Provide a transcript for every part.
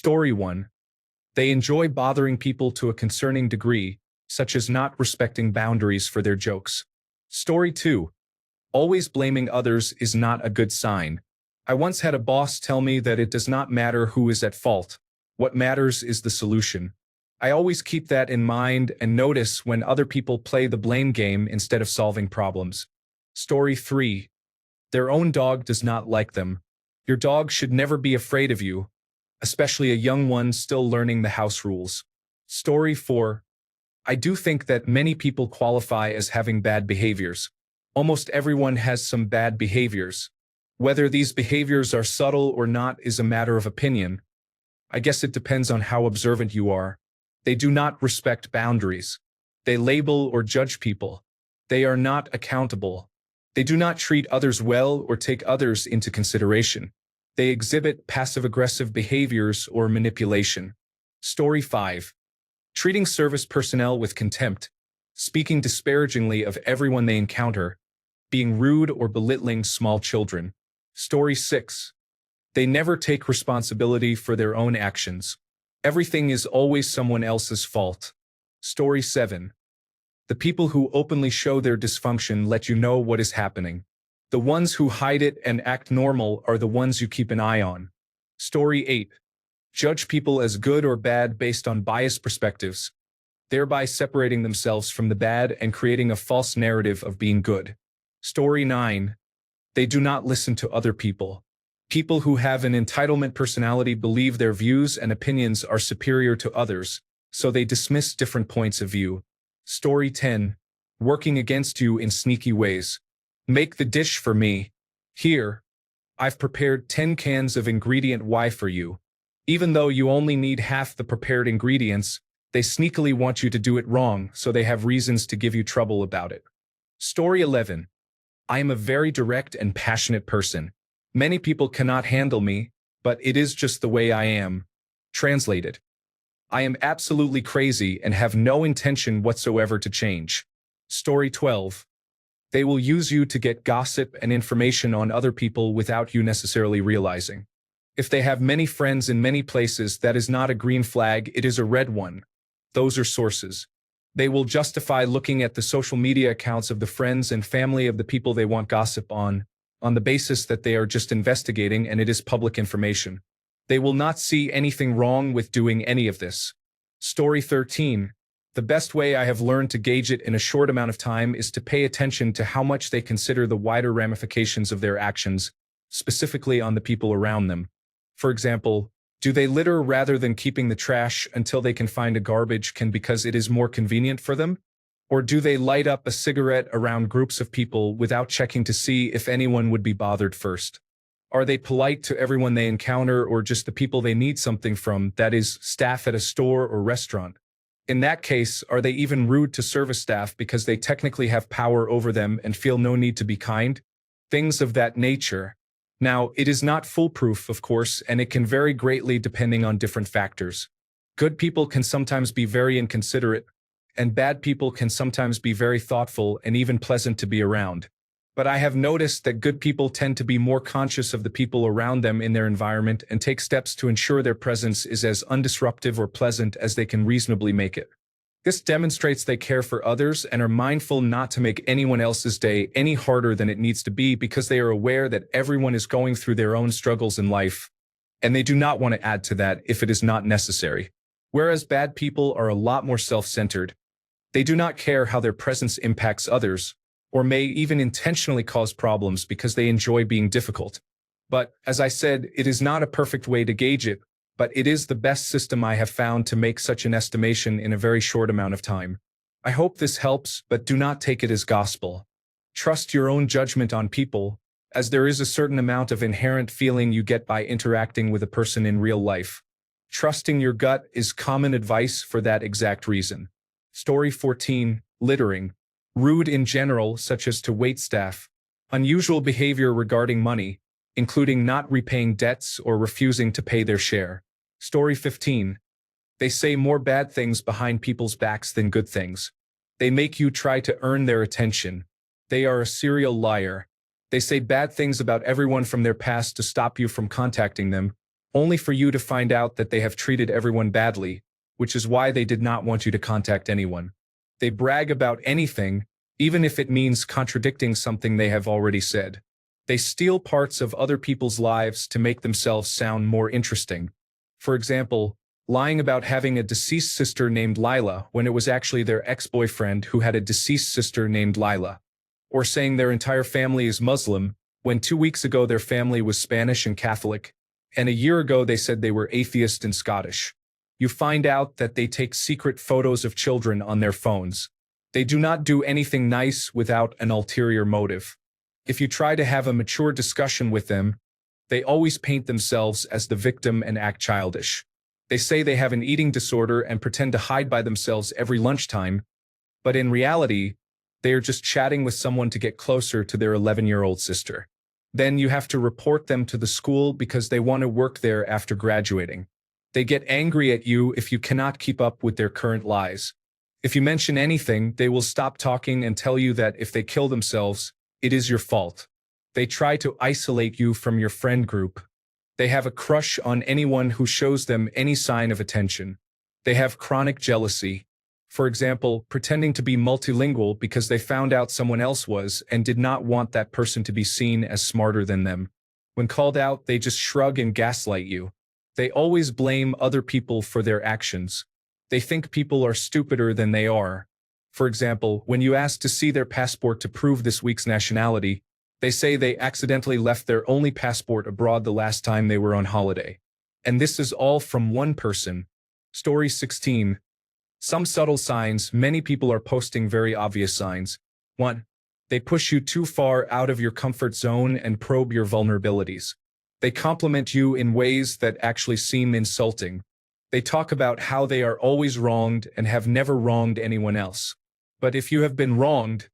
Story 1. They enjoy bothering people to a concerning degree, such as not respecting boundaries for their jokes. Story 2. Always blaming others is not a good sign. I once had a boss tell me that it does not matter who is at fault. What matters is the solution. I always keep that in mind and notice when other people play the blame game instead of solving problems. Story 3. Their own dog does not like them. Your dog should never be afraid of you, especially a young one still learning the house rules. Story 4. I do think that many people qualify as having bad behaviors. Almost everyone has some bad behaviors. Whether these behaviors are subtle or not is a matter of opinion. I guess it depends on how observant you are. They do not respect boundaries. They label or judge people. They are not accountable. They do not treat others well or take others into consideration. They exhibit passive-aggressive behaviors or manipulation. Story 5. Treating service personnel with contempt, speaking disparagingly of everyone they encounter, being rude or belittling small children. Story 6. They never take responsibility for their own actions. Everything is always someone else's fault. Story 7. The people who openly show their dysfunction let you know what is happening. The ones who hide it and act normal are the ones you keep an eye on. Story 8. Judge people as good or bad based on biased perspectives, thereby separating themselves from the bad and creating a false narrative of being good. Story 9. They do not listen to other people. People who have an entitlement personality believe their views and opinions are superior to others, so they dismiss different points of view. Story 10. Working against you in sneaky ways. Make the dish for me. Here, I've prepared 10 cans of ingredient Y for you. Even though you only need half the prepared ingredients, they sneakily want you to do it wrong, so they have reasons to give you trouble about it. Story 11. I am a very direct and passionate person. Many people cannot handle me, but it is just the way I am. Translated. I am absolutely crazy and have no intention whatsoever to change. Story 12. They will use you to get gossip and information on other people without you necessarily realizing. If they have many friends in many places, that is not a green flag, it is a red one. Those are sources. They will justify looking at the social media accounts of the friends and family of the people they want gossip on the basis that they are just investigating and it is public information. They will not see anything wrong with doing any of this. Story 13. The best way I have learned to gauge it in a short amount of time is to pay attention to how much they consider the wider ramifications of their actions, specifically on the people around them. For example, do they litter rather than keeping the trash until they can find a garbage can because it is more convenient for them? Or do they light up a cigarette around groups of people without checking to see if anyone would be bothered first? Are they polite to everyone they encounter or just the people they need something from, that is, staff at a store or restaurant? In that case, are they even rude to service staff because they technically have power over them and feel no need to be kind? Things of that nature. Now, it is not foolproof, of course, and it can vary greatly depending on different factors. Good people can sometimes be very inconsiderate, and bad people can sometimes be very thoughtful and even pleasant to be around. But I have noticed that good people tend to be more conscious of the people around them in their environment and take steps to ensure their presence is as undisruptive or pleasant as they can reasonably make it. This demonstrates they care for others and are mindful not to make anyone else's day any harder than it needs to be because they are aware that everyone is going through their own struggles in life, and they do not want to add to that if it is not necessary. Whereas bad people are a lot more self-centered. They do not care how their presence impacts others, or may even intentionally cause problems because they enjoy being difficult. But, as I said, it is not a perfect way to gauge it, but it is the best system I have found to make such an estimation in a very short amount of time. I hope this helps, but do not take it as gospel. Trust your own judgment on people, as there is a certain amount of inherent feeling you get by interacting with a person in real life. Trusting your gut is common advice for that exact reason. Story 14. Littering. Rude in general, such as to waitstaff. Unusual behavior regarding money, including not repaying debts or refusing to pay their share. Story 15. They say more bad things behind people's backs than good things. They make you try to earn their attention. They are a serial liar. They say bad things about everyone from their past to stop you from contacting them, only for you to find out that they have treated everyone badly, which is why they did not want you to contact anyone. They brag about anything, even if it means contradicting something they have already said. They steal parts of other people's lives to make themselves sound more interesting. For example, lying about having a deceased sister named Lila when it was actually their ex-boyfriend who had a deceased sister named Lila. Or saying their entire family is Muslim, when 2 weeks ago their family was Spanish and Catholic, and a year ago they said they were atheist and Scottish. You find out that they take secret photos of children on their phones. They do not do anything nice without an ulterior motive. If you try to have a mature discussion with them, they always paint themselves as the victim and act childish. They say they have an eating disorder and pretend to hide by themselves every lunchtime, but in reality, they are just chatting with someone to get closer to their 11-year-old sister. Then you have to report them to the school because they want to work there after graduating. They get angry at you if you cannot keep up with their current lies. If you mention anything, they will stop talking and tell you that if they kill themselves, it is your fault. They try to isolate you from your friend group. They have a crush on anyone who shows them any sign of attention. They have chronic jealousy. For example, pretending to be multilingual because they found out someone else was and did not want that person to be seen as smarter than them. When called out, they just shrug and gaslight you. They always blame other people for their actions. They think people are stupider than they are. For example, when you ask to see their passport to prove this week's nationality, they say they accidentally left their only passport abroad the last time they were on holiday. And this is all from one person. Story 16. Some subtle signs. Many people are posting very obvious signs. 1. They push you too far out of your comfort zone and probe your vulnerabilities. They compliment you in ways that actually seem insulting. They talk about how they are always wronged and have never wronged anyone else. But if you have been wronged,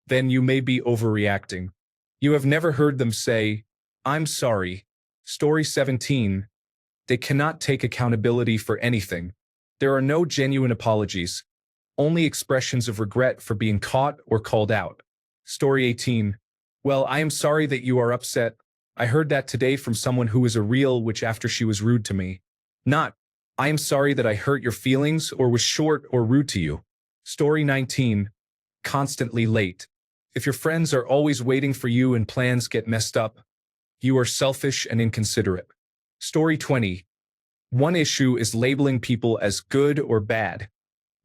then you may be overreacting. You have never heard them say, "I'm sorry." Story 17. They cannot take accountability for anything. There are no genuine apologies, only expressions of regret for being caught or called out. Story 18. Well, I am sorry that you are upset. I heard that today from someone who is a real witch after she was rude to me. Not, I am sorry that I hurt your feelings or was short or rude to you. Story 19. Constantly late. If your friends are always waiting for you and plans get messed up, you are selfish and inconsiderate. Story 20. One issue is labeling people as good or bad.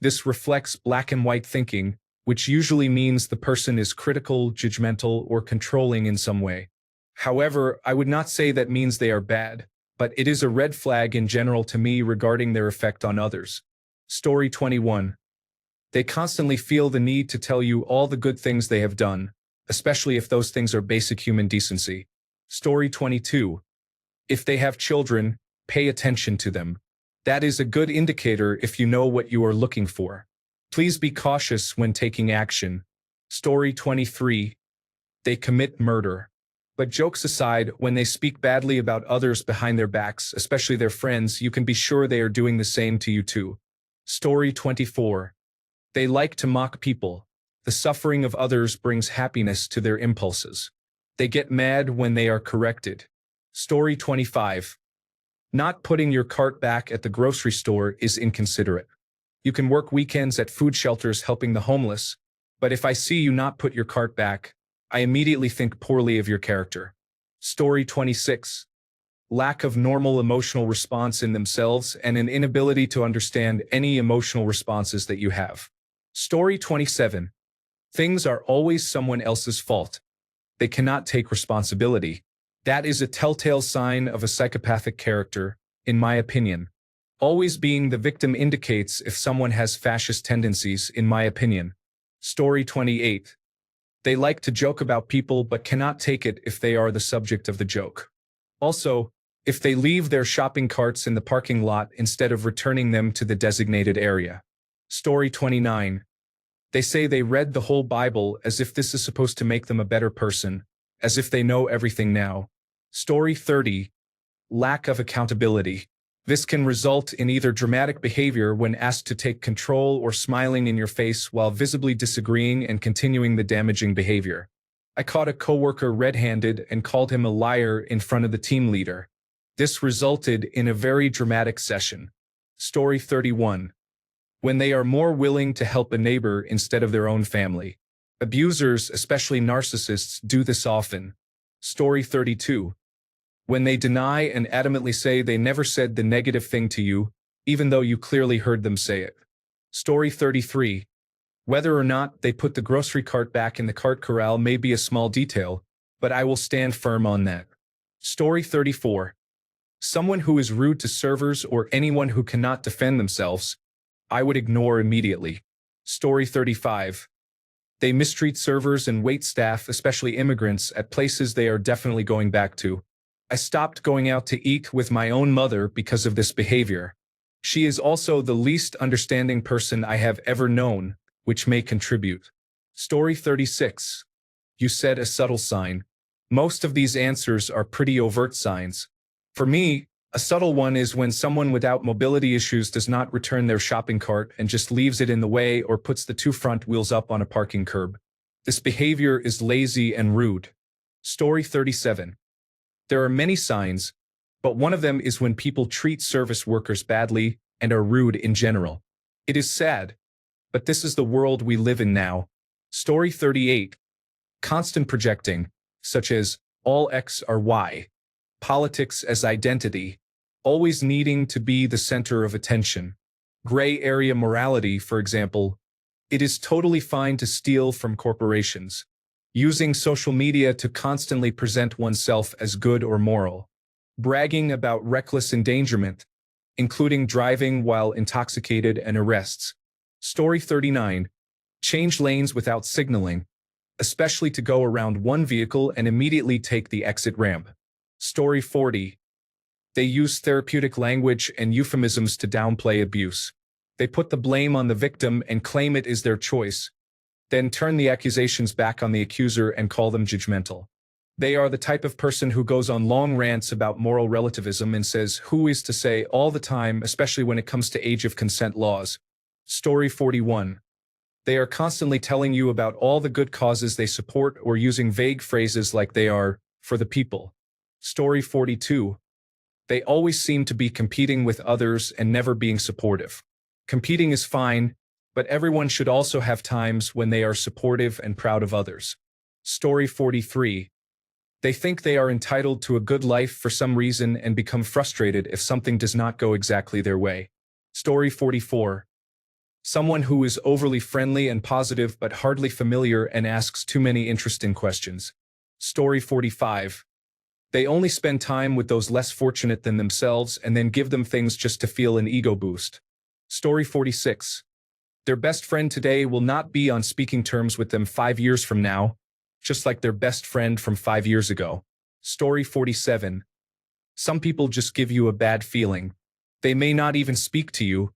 This reflects black and white thinking, which usually means the person is critical, judgmental, or controlling in some way. However, I would not say that means they are bad, but it is a red flag in general to me regarding their effect on others. Story 21. They constantly feel the need to tell you all the good things they have done, especially if those things are basic human decency. Story 22. If they have children, pay attention to them. That is a good indicator if you know what you are looking for. Please be cautious when taking action. Story 23. They commit murder. But jokes aside, when they speak badly about others behind their backs, especially their friends, you can be sure they are doing the same to you too. Story 24. They like to mock people. The suffering of others brings happiness to their impulses. They get mad when they are corrected. Story 25. Not putting your cart back at the grocery store is inconsiderate. You can work weekends at food shelters helping the homeless, but if I see you not put your cart back, I immediately think poorly of your character. Story 26. Lack of normal emotional response in themselves and an inability to understand any emotional responses that you have. Story 27. Things are always someone else's fault. They cannot take responsibility. That is a telltale sign of a psychopathic character, in my opinion. Always being the victim indicates if someone has fascist tendencies, in my opinion. Story 28. They like to joke about people but cannot take it if they are the subject of the joke. Also, if they leave their shopping carts in the parking lot instead of returning them to the designated area. Story 29. They say they read the whole Bible as if this is supposed to make them a better person, as if they know everything now. Story 30. Lack of accountability. This can result in either dramatic behavior when asked to take control or smiling in your face while visibly disagreeing and continuing the damaging behavior. I caught a coworker red-handed and called him a liar in front of the team leader. This resulted in a very dramatic session. Story 31. When they are more willing to help a neighbor instead of their own family. Abusers, especially narcissists, do this often. Story 32. When they deny and adamantly say they never said the negative thing to you, even though you clearly heard them say it. Story 33. Whether or not they put the grocery cart back in the cart corral may be a small detail, but I will stand firm on that. Story 34. Someone who is rude to servers or anyone who cannot defend themselves, I would ignore immediately. Story 35. They mistreat servers and wait staff, especially immigrants, at places they are definitely going back to. I stopped going out to eat with my own mother because of this behavior. She is also the least understanding person I have ever known, which may contribute. Story 36. You said a subtle sign. Most of these answers are pretty overt signs. For me, a subtle one is when someone without mobility issues does not return their shopping cart and just leaves it in the way or puts the two front wheels up on a parking curb. This behavior is lazy and rude. Story 37. There are many signs, but one of them is when people treat service workers badly and are rude in general. It is sad, but this is the world we live in now. Story 38. Constant projecting, such as all X are Y. Politics as identity. Always needing to be the center of attention. Gray area morality, for example. It is totally fine to steal from corporations. Using social media to constantly present oneself as good or moral. Bragging about reckless endangerment, including driving while intoxicated and arrests. Story 39. Change lanes without signaling, especially to go around one vehicle and immediately take the exit ramp. Story 40. They use therapeutic language and euphemisms to downplay abuse. They put the blame on the victim and claim it is their choice, then turn the accusations back on the accuser and call them judgmental. They are the type of person who goes on long rants about moral relativism and says who is to say all the time, especially when it comes to age of consent laws. Story 41. They are constantly telling you about all the good causes they support or using vague phrases like they are for the people. Story 42. They always seem to be competing with others and never being supportive. Competing is fine, but everyone should also have times when they are supportive and proud of others. Story 43. They think they are entitled to a good life for some reason and become frustrated if something does not go exactly their way. Story 44. Someone who is overly friendly and positive but hardly familiar and asks too many interesting questions. Story 45. They only spend time with those less fortunate than themselves and then give them things just to feel an ego boost. Story 46. Their best friend today will not be on speaking terms with them 5 years from now, just like their best friend from 5 years ago. Story 47. Some people just give you a bad feeling. They may not even speak to you,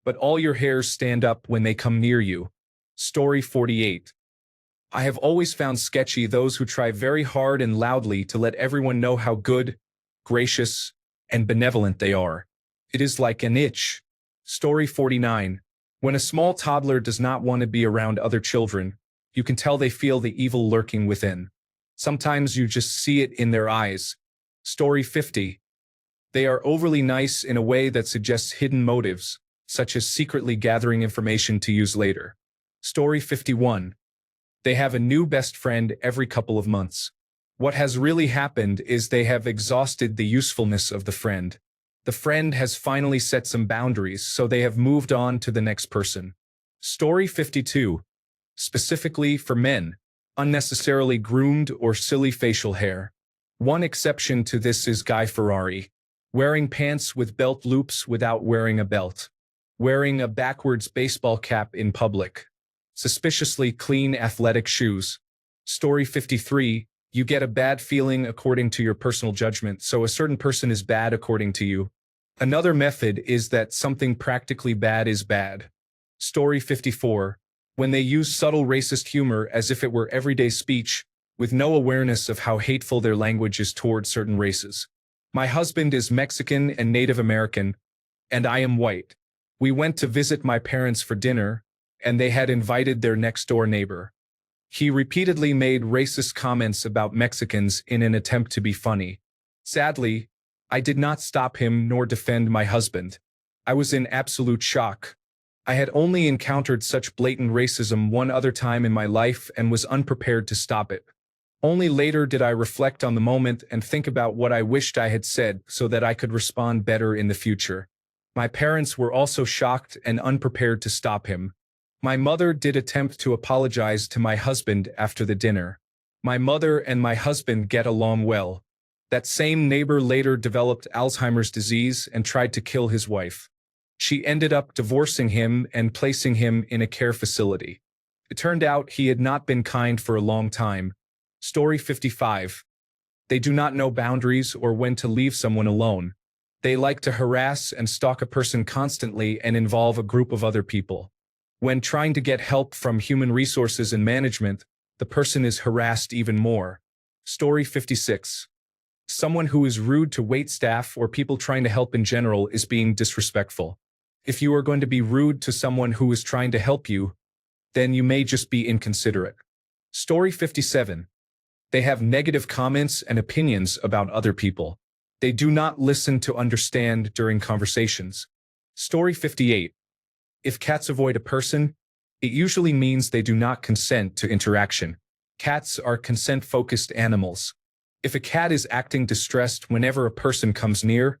but all your hairs stand up when they come near you. Story 48. I have always found sketchy those who try very hard and loudly to let everyone know how good, gracious, and benevolent they are. It is like an itch. Story 49. When a small toddler does not want to be around other children, you can tell they feel the evil lurking within. Sometimes you just see it in their eyes. Story 50. They are overly nice in a way that suggests hidden motives, such as secretly gathering information to use later. Story 51. They have a new best friend every couple of months. What has really happened is they have exhausted the usefulness of the friend. The friend has finally set some boundaries, so they have moved on to the next person. Story 52. Specifically for men, unnecessarily groomed or silly facial hair. One exception to this is Guy Ferrari. Wearing pants with belt loops without wearing a belt. Wearing a backwards baseball cap in public. Suspiciously clean athletic shoes. Story 53. You get a bad feeling according to your personal judgment, so a certain person is bad according to you. Another method is that something practically bad is bad. Story 54. When they use subtle racist humor as if it were everyday speech, with no awareness of how hateful their language is toward certain races. My husband is Mexican and Native American, and I am white. We went to visit my parents for dinner, and they had invited their next-door neighbor. He repeatedly made racist comments about Mexicans in an attempt to be funny. Sadly, I did not stop him nor defend my husband. I was in absolute shock. I had only encountered such blatant racism one other time in my life and was unprepared to stop it. Only later did I reflect on the moment and think about what I wished I had said so that I could respond better in the future. My parents were also shocked and unprepared to stop him. My mother did attempt to apologize to my husband after the dinner. My mother and my husband get along well. That same neighbor later developed Alzheimer's disease and tried to kill his wife. She ended up divorcing him and placing him in a care facility. It turned out he had not been kind for a long time. Story 55. They do not know boundaries or when to leave someone alone. They like to harass and stalk a person constantly and involve a group of other people. When trying to get help from human resources and management, the person is harassed even more. Story 56. Someone who is rude to waitstaff or people trying to help in general is being disrespectful. If you are going to be rude to someone who is trying to help you, then you may just be inconsiderate. Story 57. They have negative comments and opinions about other people. They do not listen to understand during conversations. Story 58. If cats avoid a person, it usually means they do not consent to interaction. Cats are consent-focused animals. If a cat is acting distressed whenever a person comes near,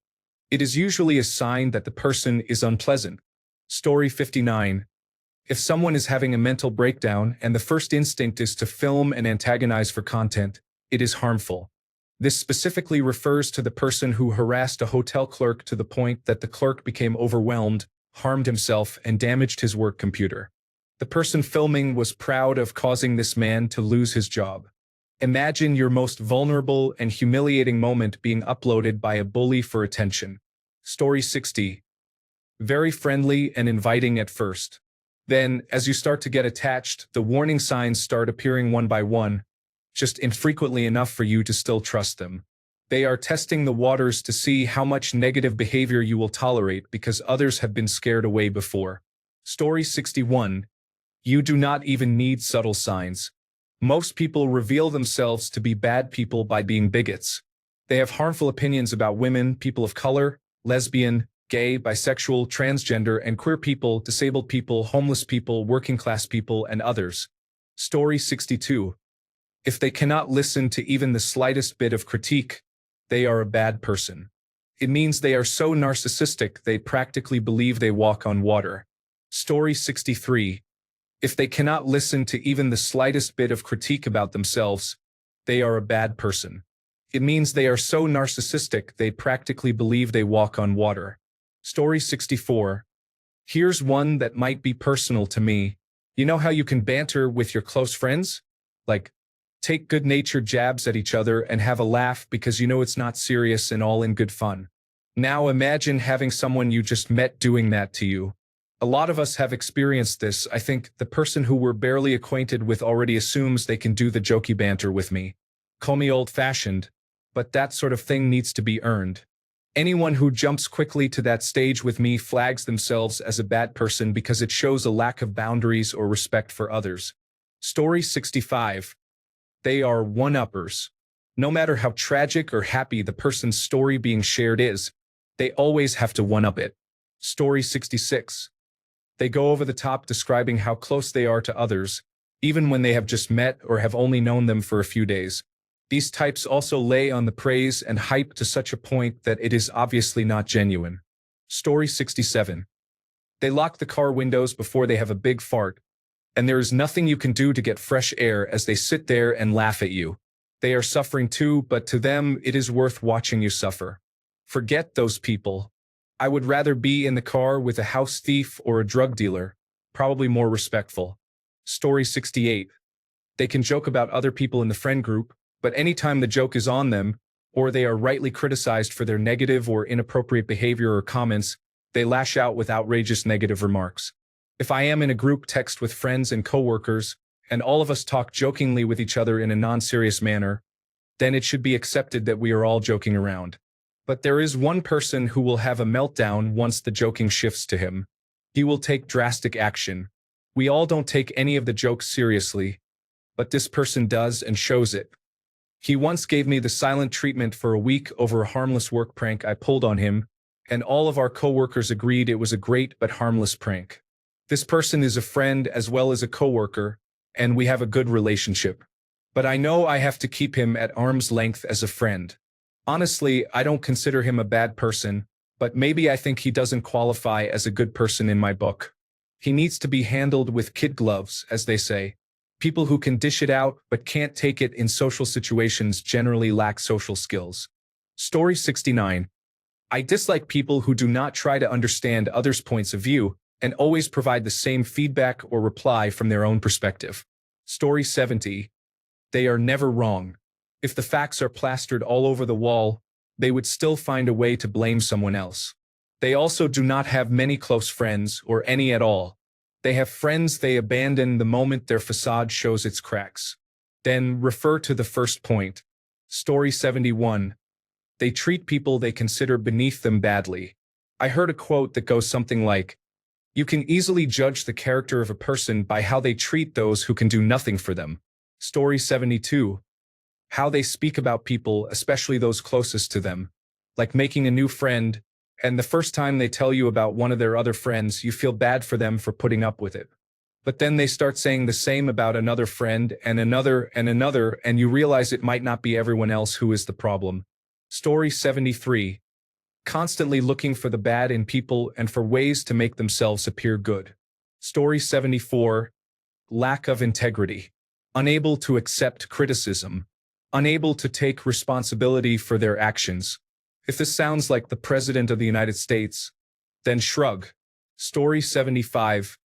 it is usually a sign that the person is unpleasant. Story 59. If someone is having a mental breakdown and the first instinct is to film and antagonize for content, it is harmful. This specifically refers to the person who harassed a hotel clerk to the point that the clerk became overwhelmed, harmed himself, and damaged his work computer. The person filming was proud of causing this man to lose his job. Imagine your most vulnerable and humiliating moment being uploaded by a bully for attention. Story 60. Very friendly and inviting at first. Then, as you start to get attached, the warning signs start appearing one by one, just infrequently enough for you to still trust them. They are testing the waters to see how much negative behavior you will tolerate because others have been scared away before. Story 61. You do not even need subtle signs. Most people reveal themselves to be bad people by being bigots. They have harmful opinions about women, people of color, lesbian, gay, bisexual, transgender, and queer people, disabled people, homeless people, working-class people, and others. Story 62. If they cannot listen to even the slightest bit of critique, they are a bad person. It means they are so narcissistic they practically believe they walk on water. Story 63. If they cannot listen to even the slightest bit of critique about themselves, they are a bad person. It means they are so narcissistic they practically believe they walk on water. Story 64. Here's one that might be personal to me. You know how you can banter with your close friends? Like, take good-natured jabs at each other and have a laugh because you know it's not serious and all in good fun. Now imagine having someone you just met doing that to you. A lot of us have experienced this. I think the person who we're barely acquainted with already assumes they can do the jokey banter with me. Call me old-fashioned, but that sort of thing needs to be earned. Anyone who jumps quickly to that stage with me flags themselves as a bad person because it shows a lack of boundaries or respect for others. Story 65. They are one-uppers. No matter how tragic or happy the person's story being shared is, they always have to one-up it. Story 66. They go over the top describing how close they are to others, even when they have just met or have only known them for a few days. These types also lay on the praise and hype to such a point that it is obviously not genuine. Story 67. They lock the car windows before they have a big fart, and there is nothing you can do to get fresh air as they sit there and laugh at you. They are suffering too, but to them it is worth watching you suffer. Forget those people. I would rather be in the car with a house thief or a drug dealer, probably more respectful. Story 68. They can joke about other people in the friend group, but anytime the joke is on them, or they are rightly criticized for their negative or inappropriate behavior or comments, they lash out with outrageous negative remarks. If I am in a group text with friends and coworkers, and all of us talk jokingly with each other in a non-serious manner, then it should be accepted that we are all joking around. But there is one person who will have a meltdown once the joking shifts to him. He will take drastic action. We all don't take any of the jokes seriously, but this person does and shows it. He once gave me the silent treatment for a week over a harmless work prank I pulled on him, and all of our coworkers agreed it was a great but harmless prank. This person is a friend as well as a coworker, and we have a good relationship. But I know I have to keep him at arm's length as a friend. Honestly, I don't consider him a bad person, but maybe I think he doesn't qualify as a good person in my book. He needs to be handled with kid gloves, as they say. People who can dish it out but can't take it in social situations generally lack social skills. Story 69. I dislike people who do not try to understand others' points of view and always provide the same feedback or reply from their own perspective. Story 70. They are never wrong. If the facts are plastered all over the wall, they would still find a way to blame someone else. They also do not have many close friends or any at all. They have friends they abandon the moment their facade shows its cracks. Then refer to the first point. Story 71. They treat people they consider beneath them badly. I heard a quote that goes something like, "You can easily judge the character of a person by how they treat those who can do nothing for them." Story 72. How they speak about people, especially those closest to them. Like making a new friend, and the first time they tell you about one of their other friends, you feel bad for them for putting up with it. But then they start saying the same about another friend and another, and you realize it might not be everyone else who is the problem. Story 73. Constantly looking for the bad in people and for ways to make themselves appear good. Story 74. Lack of integrity. Unable to accept criticism. Unable to take responsibility for their actions. If this sounds like the President of the United States, then shrug. Story 75.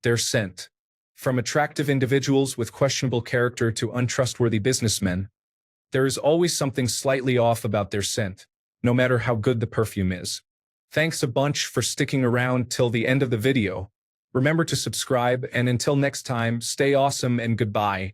They're sent. From attractive individuals with questionable character to untrustworthy businessmen, there is always something slightly off about their scent, no matter how good the perfume is. Thanks a bunch for sticking around till the end of the video. Remember to subscribe, and until next time, stay awesome and goodbye.